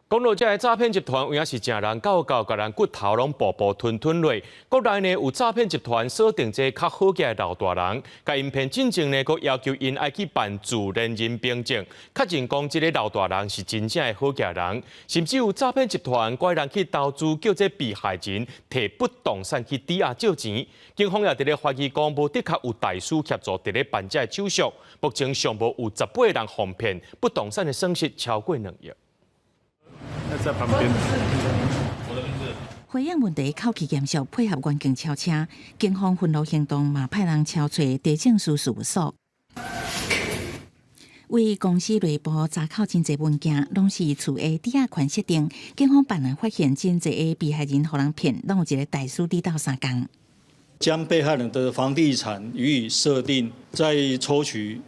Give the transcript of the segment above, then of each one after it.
讲到这个诈骗集团，有影是正人教，甲人骨头拢步步吞落。国内呢有诈骗集团锁定这较好嘅老大人，甲因骗进前呢，佮要求因爱去办自然人凭证，确认讲这个老大人是真正的好嘅人。甚至有诈骗集团怪人去投资，叫这被害人摕不动产去抵押借钱。警方也伫咧怀疑讲，无的确有大师协助伫咧办这手续。目前尚无有18人哄骗，不动产的损失超过2亿。 在旁边。花样问题考期严肃，配合远景超车，警方巡逻行动嘛派人敲找地政事务所。为公司内部查考真侪文件，拢是厝的抵押款设定。警方办案发现真侪个被害人互人骗，拢有一个大师指导3工。将被害人的房地产予以设定，在抽取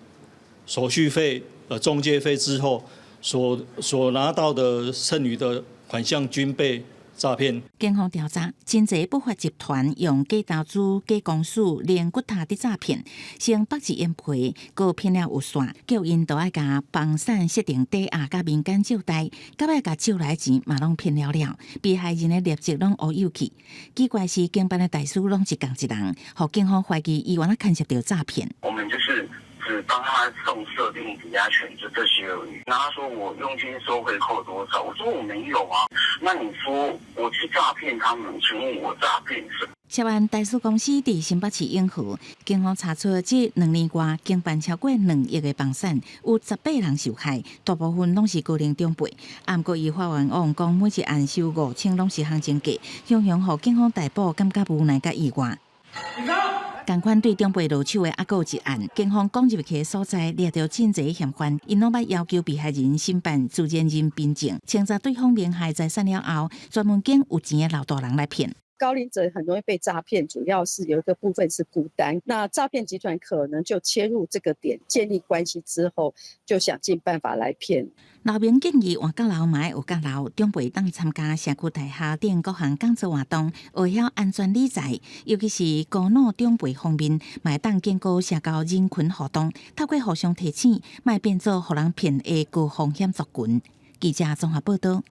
手续费、中介费之后。 所拿到的剩余的款项均被诈骗。警方调查，真侪不法集团用假投资、假公司、连骨头的诈骗，先绑一掩皮，搁骗了有线，叫因都爱甲房产设定抵押甲民间借贷，到尾甲借来钱嘛拢骗了了。被害人的业绩拢乌有去。奇怪是，经办的大师拢是共一人，互警方怀疑伊原来牵涉到诈骗。我们只帮他送设定抵押权，就这些而已。那他说我佣金收回扣多少？我说我没有啊。那你说我去诈骗他们，请问我诈骗什么？涉案大师公司伫新北市永和，警方查出这2年外经办超过2亿的房产，有18人受害，大部分拢是高龄长辈。不过，伊法院王讲每一案收5000拢是行情价，雄雄互警方逮捕，感觉无奈甲意外。同款对长辈落手的，还有一案，警方讲入去的所在掠到真侪嫌犯，因拢捌要求被害人申办自然人凭证，清查对方名下财产了后，专门拣有钱的老大人来骗。高龄者很容易被诈骗，主要是有一个部分是孤单。那诈骗集团可能就切入这个点，建立关系之后，就想尽办法来骗。老民建议换到老嘛有教老，长辈当参加社区大厦等各项工作活动，学晓安全理财，尤其是高脑长辈方面，嘛当建构社交人群互动，透过互相提醒，卖变做互人骗的高风险族群。记者综合报道。